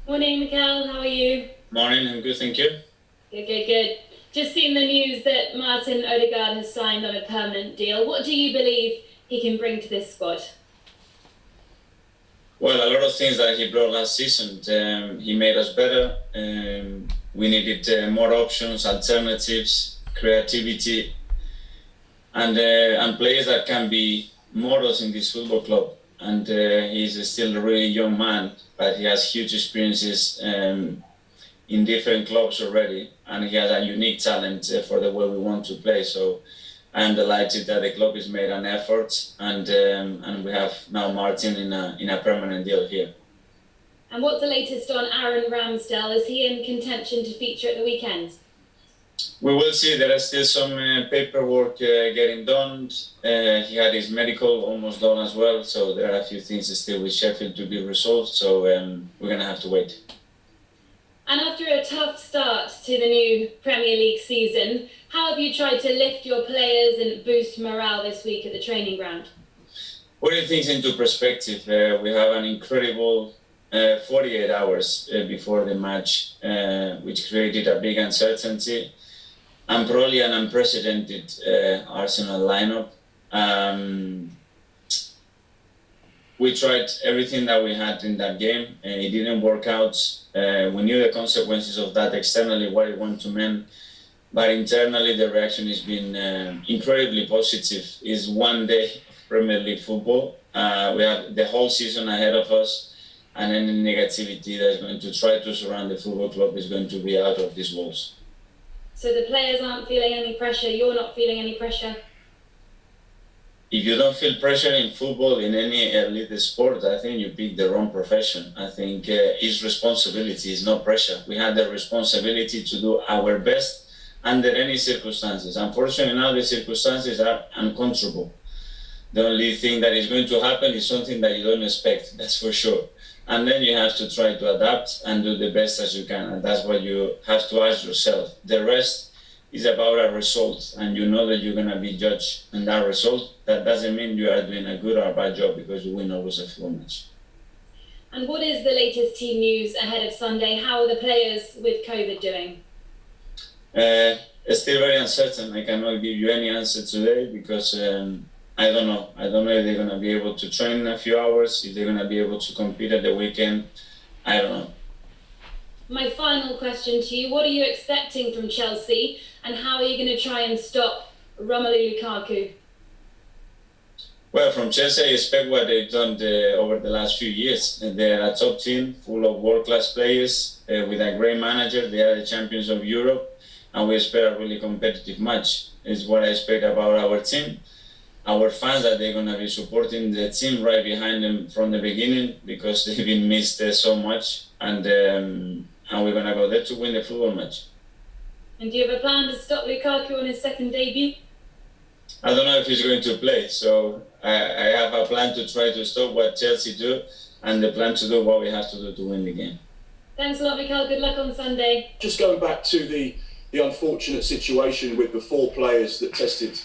Morning, Mikel. How are you? Morning, I'm good, thank you. Good. Just seen the news that Martin Odegard has signed on a permanent deal. What do you believe he can bring to this squad? Well, a lot of things that he brought last season. He made us better. We needed more options, alternatives, creativity, and players that can be models in this football club. And he's still a really young man, but he has huge experiences in different clubs already, and he has a unique talent for the way we want to play. So I'm delighted that the club has made an effort, and we have now Martin in a permanent deal here. And what's the latest on Aron Ramsdale? Is he in contention to feature at the weekend? We will see. There is still some paperwork getting done. He had his medical almost done as well, so there are a few things still with Sheffield to be resolved. So we're going to have to wait. And after a tough start to the new Premier League season, how have you tried to lift your players and boost morale this week at the training ground? Putting things into perspective, we have an incredible 48 hours before the match, which created a big uncertainty and probably an unprecedented Arsenal lineup. We tried everything that we had in that game, and it didn't work out. We knew the consequences of that externally, what it went to men, but internally the reaction has been incredibly positive. It's one day of Premier League football. We have the whole season ahead of us, and any negativity that's going to try to surround the football club is going to be out of these walls. So the players aren't feeling any pressure, you're not feeling any pressure? If you don't feel pressure in football, in any elite sport, I think you pick the wrong profession. I think it's responsibility, it's not pressure. We have the responsibility to do our best under any circumstances. Unfortunately, now the circumstances are uncontrollable. The only thing that is going to happen is something that you don't expect, that's for sure. And then you have to try to adapt and do the best as you can. And that's what you have to ask yourself. The rest is about a result, and you know that you're going to be judged on that result. That doesn't mean you are doing a good or a bad job because you win or lose a full match. And what is the latest team news ahead of Sunday? How are the players with COVID doing? It's still very uncertain. I cannot give you any answer today because I don't know. I don't know if they're going to be able to train in a few hours, if they're going to be able to compete at the weekend. I don't know. My final question to you, what are you expecting from Chelsea, and how are you going to try and stop Romelu Lukaku? Well, from Chelsea, I expect what they've done over the last few years. They're a top team full of world-class players with a great manager. They are the champions of Europe, and we expect a really competitive match. Is what I expect about our team. Our fans, that they're going to be supporting the team right behind them from the beginning because they've been missed so much, and we're going to go there to win the football match. And do you have a plan to stop Lukaku on his second debut? I don't know if he's going to play, so I have a plan to try to stop what Chelsea do, and the plan to do what we have to do to win the game. Thanks a lot, Mikel. Good luck on Sunday. Just going back to the unfortunate situation with the 4 players that tested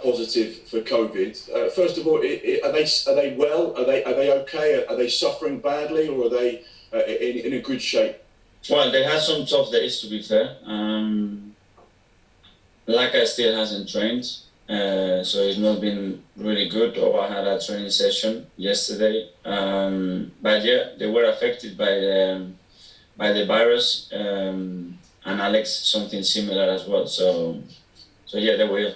positive for COVID. First of all, are they well? Are they okay? Are they suffering badly, or are they in a good shape? Well, they had some tough days, to be fair. Laka still hasn't trained, so it's not been really good. Oba had a training session yesterday, but yeah, they were affected by the virus, and Alex something similar as well. So yeah, they were.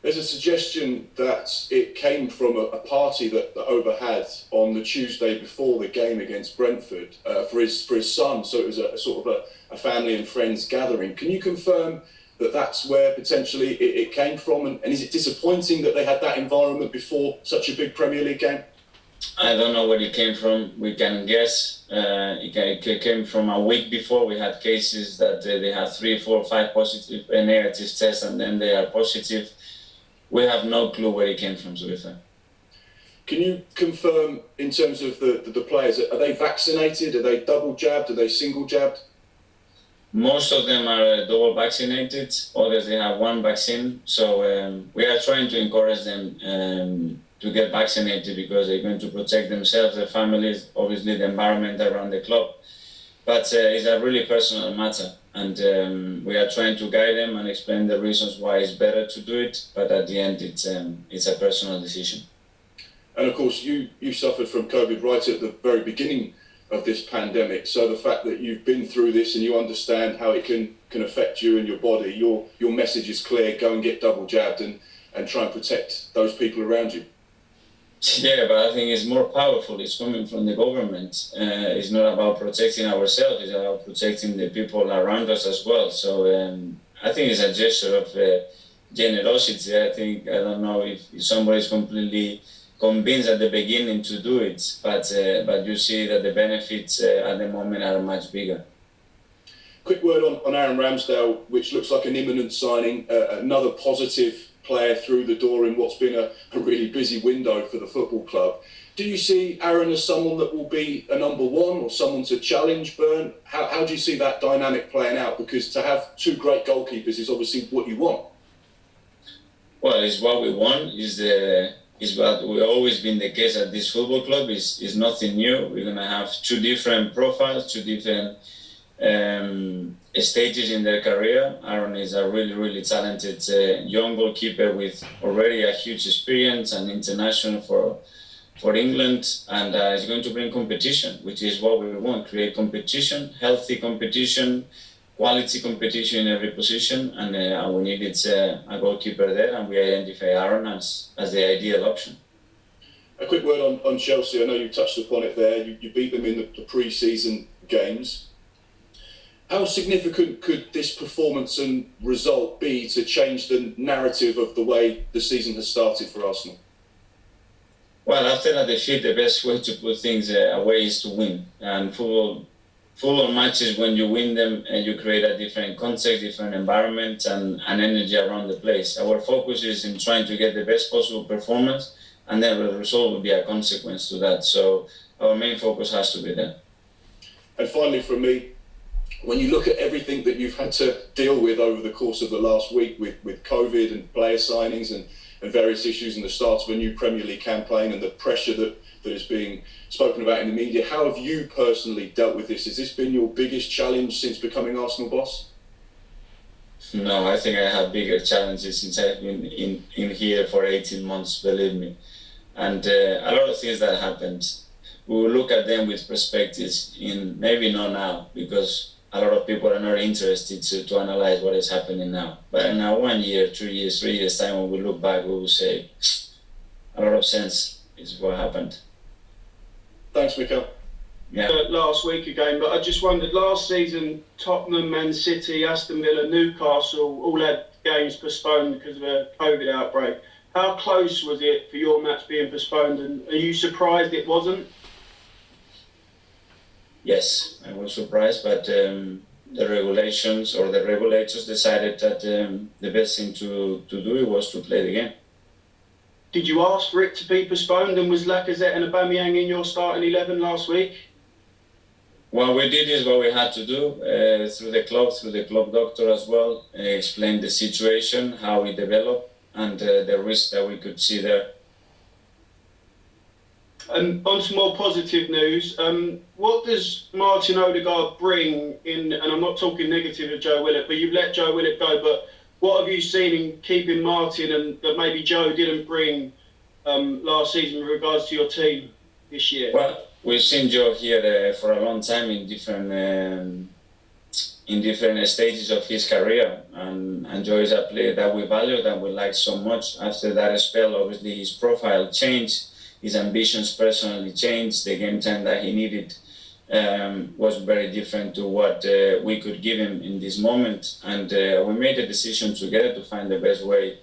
There's a suggestion that it came from a party that Oba had on the Tuesday before the game against Brentford for his son. So it was a sort of a family and friends gathering. Can you confirm that that's where potentially it came from? And is it disappointing that they had that environment before such a big Premier League game? I don't know where it came from. We can guess. It came from a week before. We had cases that they had 3, 4, 5 positive and negative tests, and then they are positive. We have no clue where it came from, to be fair. Can you confirm, in terms of the players, are they vaccinated? Are they double jabbed? Are they single jabbed? Most of them are double vaccinated. Others, they have one vaccine. So we are trying to encourage them to get vaccinated because they're going to protect themselves, their families, obviously the environment around the club. But it's a really personal matter, and we are trying to guide them and explain the reasons why it's better to do it. But at the end, it's a personal decision. And of course, you suffered from COVID right at the very beginning of this pandemic. So the fact that you've been through this and you understand how it can affect you and your body, your message is clear: go and get double jabbed and try and protect those people around you. Yeah, but I think it's more powerful. It's coming from the government. It's not about protecting ourselves. It's about protecting the people around us as well. So I think it's a gesture of generosity. I don't know if somebody's completely convinced at the beginning to do it, but you see that the benefits at the moment are much bigger. Quick word on Aron Ramsdale, which looks like an imminent signing, another positive player through the door in what's been a really busy window for the football club. Do you see Aron as someone that will be a number one or someone to challenge Bern? How do you see that dynamic playing out? Because to have two great goalkeepers is obviously what you want. Well, it's what we want. Is what we've always been the case at this football club. Is nothing new. We're gonna have two different profiles, two different stages in their career. Aron is a really talented young goalkeeper with already a huge experience and international for England, and is going to bring competition, which is what we want: create competition, healthy competition, quality competition in every position, and we needed a goalkeeper there, and we identify Aron as the ideal option. A quick word on Chelsea. I know you touched upon it there. You beat them in the pre-season games. How significant could this performance and result be to change the narrative of the way the season has started for Arsenal? Well, after a defeat, the best way to put things away is to win. And football matches, when you win them, you create a different context, different environment, and energy around the place. Our focus is in trying to get the best possible performance, and then the result will be a consequence to that. So our main focus has to be there. And finally, from me, when you look at everything that you've had to deal with over the course of the last week with COVID and player signings and various issues and the start of a new Premier League campaign and the pressure that is being spoken about in the media, how have you personally dealt with this? Has this been your biggest challenge since becoming Arsenal boss? No, I think I have bigger challenges since I've been in here for 18 months, believe me. And a lot of things that happened, we will look at them with perspectives in maybe not now, because a lot of people are not interested to analyze what is happening now. But in 1 year, 2 years, 3 years time, when we look back, we will say a lot of sense is what happened. Thanks, Mikel. Yeah. Last week again, but I just wondered, last season, Tottenham, Man City, Aston Villa, Newcastle all had games postponed because of a COVID outbreak. How close was it for your match being postponed, and are you surprised it wasn't? Yes, I was surprised, but the regulations or the regulators decided that the best thing to do it was to play the game. Did you ask for it to be postponed, and was Lacazette and Aubameyang in your starting 11 last week? What we did is what we had to do through the club doctor as well, explain the situation, how it developed, and the risk that we could see there. And on to more positive news, what does Martin Odegard bring in, and I'm not talking negative of Joe Willett, but you've let Joe Willett go, but what have you seen in keeping Martin and that maybe Joe didn't bring last season with regards to your team this year? Well, we've seen Joe here for a long time in different stages of his career, and Joe is a player that we value, that we like so much. After that spell, obviously his profile changed. His ambitions personally changed. The game time that he needed was very different to what we could give him in this moment. And we made a decision together to find the best way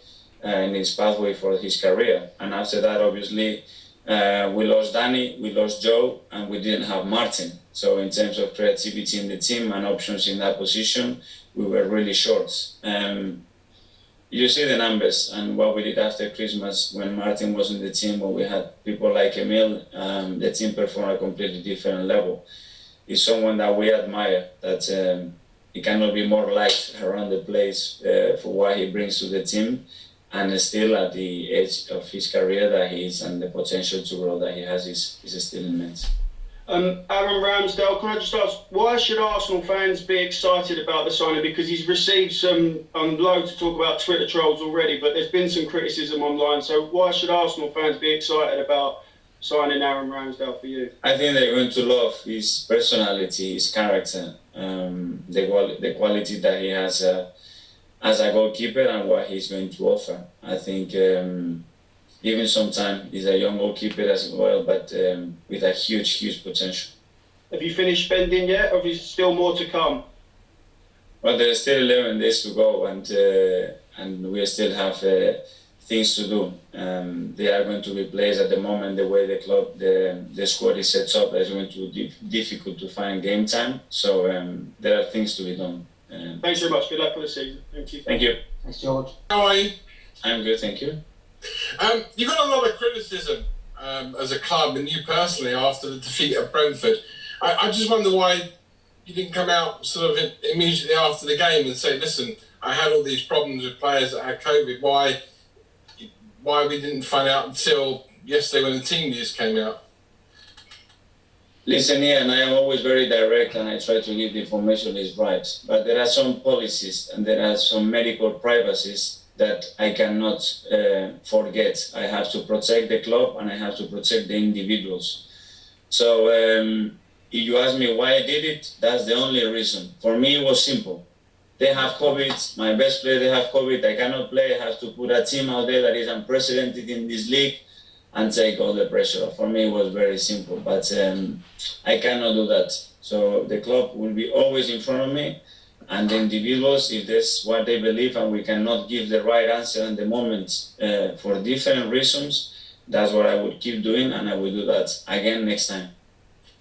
in his pathway for his career. And after that, obviously, we lost Danny, we lost Joe, and we didn't have Martin. So in terms of creativity in the team and options in that position, we were really short. You see the numbers and what we did after Christmas when Martin was in the team, when we had people like Emil, the team performed at a completely different level. He's someone that we admire, that he cannot be more liked around the place for what he brings to the team. and still at the edge of his career that he is, and the potential to grow that he has is still immense. Aron Ramsdale, can I just ask, why should Arsenal fans be excited about the signing? Because he's received some, I'm loath to talk about Twitter trolls already, but there's been some criticism online. So why should Arsenal fans be excited about signing Aron Ramsdale for you? I think they're going to love his personality, his character, the quality that he has as a goalkeeper and what he's going to offer. I think given some time, he's a young goalkeeper as well, but with a huge potential. Have you finished spending yet, or is there still more to come? Well, there's still 11 days to go, and we still have things to do. They are going to be players at the moment, the way the club, the squad is set up, it's going to be difficult to find game time. So there are things to be done. Thanks very much. Good luck for the season. Thank you. Thank you. Thanks, George. How are you? I'm good, thank you. You got a lot of criticism as a club and you personally after the defeat at Brentford. I just wonder why you didn't come out sort of immediately after the game and say, listen, I had all these problems with players that had COVID. Why we didn't find out until yesterday when the team news came out? Listen here, and I am always very direct and I try to give the information is right. But there are some policies and there are some medical privacies that I cannot forget. I have to protect the club and I have to protect the individuals. So if you ask me why I did it, that's the only reason. For me, it was simple. They have COVID, my best player, they have COVID, I cannot play, I have to put a team out there that is unprecedented in this league and take all the pressure off. For me, it was very simple, but I cannot do that. So the club will be always in front of me, and the individuals, if that's what they believe and we cannot give the right answer in the moment for different reasons, that's what I would keep doing, and I will do that again next time.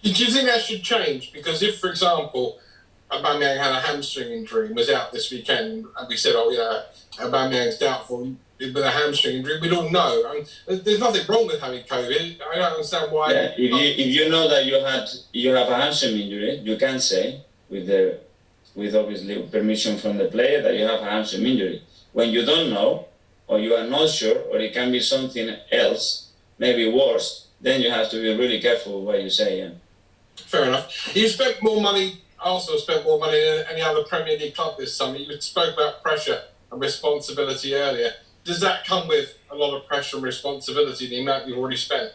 Do you think that should change? Because if, for example, Aubameyang had a hamstring injury and was out this weekend, and we said, oh, yeah, Aubameyang's doubtful with a hamstring injury, we don't know. I mean, there's nothing wrong with having COVID. I don't understand why. Yeah, if you know that you have a hamstring injury, you can say with obviously permission from the player that you have a hamstring injury. When you don't know, or you are not sure, or it can be something else, maybe worse, then you have to be really careful with what you say. Yeah. Fair enough. You spent more money, Arsenal spent more money than any other Premier League club this summer. You spoke about pressure and responsibility earlier. Does that come with a lot of pressure and responsibility, the amount you've already spent?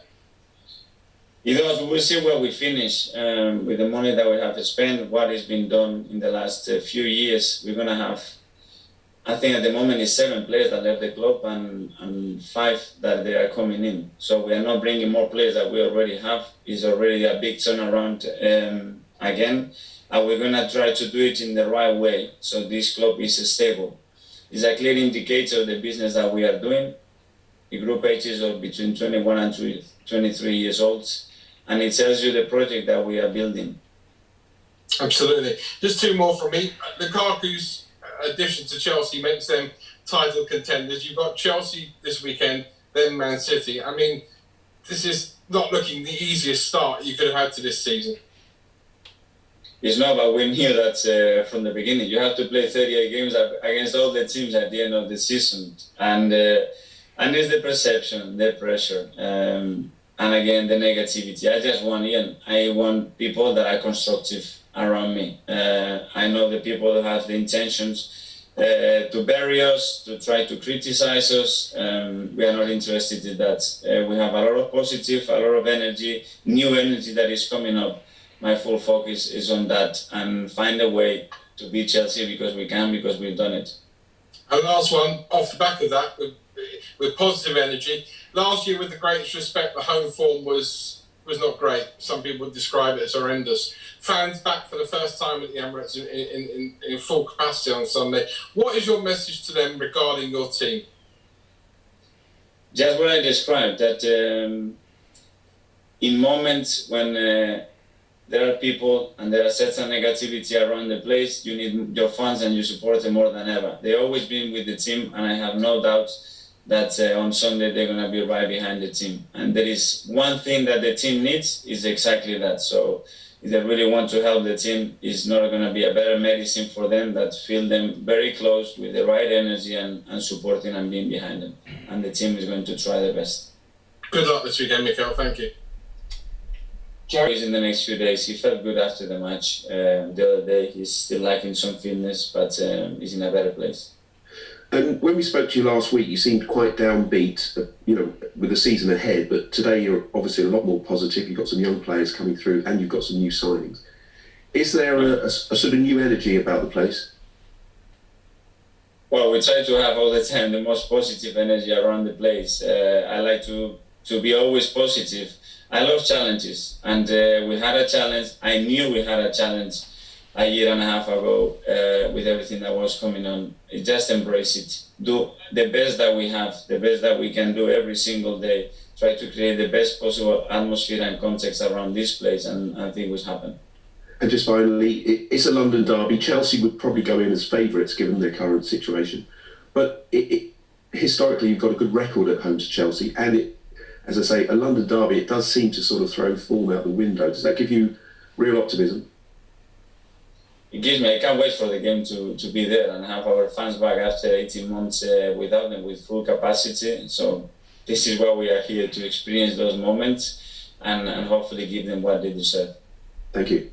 You know, we'll see where we finish with the money that we have to spend, what has been done in the last few years. We're going to have, I think at the moment it's 7 players that left the club and 5 that they are coming in. So we are not bringing more players that we already have. It's already a big turnaround again. And we're going to try to do it in the right way. So this club is stable. It's a clear indicator of the business that we are doing. The group age is of between 21 and 23 years old. And it tells you the project that we are building. Absolutely. Just 2 more from me. Lukaku's addition to Chelsea makes them title contenders. You've got Chelsea this weekend, then Man City. I mean, this is not looking the easiest start you could have had to this season. It's not, but we knew that from the beginning. You have to play 38 games against all the teams at the end of the season. And it's the perception, the pressure, and again, the negativity. I want people that are constructive around me. I know the people that have the intentions to bury us, to try to criticize us. We are not interested in that. We have a lot of positive, a lot of energy, new energy that is coming up. My full focus is on that and find a way to beat Chelsea because we can, because we've done it. And last one, off the back of that, with positive energy. Last year, with the greatest respect, the home form was not great. Some people would describe it as horrendous. Fans back for the first time at the Emirates in full capacity on Sunday. What is your message to them regarding your team? Just what I described, that in moments when there are people and there are certain negativity around the place, you need your fans and your supporters more than ever. They've always been with the team, and I have no doubt that on Sunday they're going to be right behind the team. And there is one thing that the team needs is exactly that. So if they really want to help the team, it's not going to be a better medicine for them than to feel them very close with the right energy and supporting and being behind them. And the team is going to try their best. Good luck this weekend, Mikel. Thank you. Jerry's in the next few days. He felt good after the match. The other day, he's still lacking some fitness, but he's in a better place. And when we spoke to you last week, you seemed quite downbeat, with the season ahead. But today, you're obviously a lot more positive. You've got some young players coming through, and you've got some new signings. Is there a sort of new energy about the place? Well, we try to have all the time the most positive energy around the place. I like to be always positive. I love challenges, and we had a challenge. I knew we had a challenge a year and a half ago with everything that was coming on. Just embrace it. Do the best that we have, the best that we can do every single day. Try to create the best possible atmosphere and context around this place, and I think it will happen. And just finally, it's a London derby. Chelsea would probably go in as favourites given their current situation. But historically, you've got a good record at home to Chelsea. And as I say, a London derby, it does seem to sort of throw form out the window. Does that give you real optimism? It gives me, I can't wait for the game to be there and have our fans back after 18 months without them, with full capacity. So this is why we are here, to experience those moments and hopefully give them what they deserve. Thank you.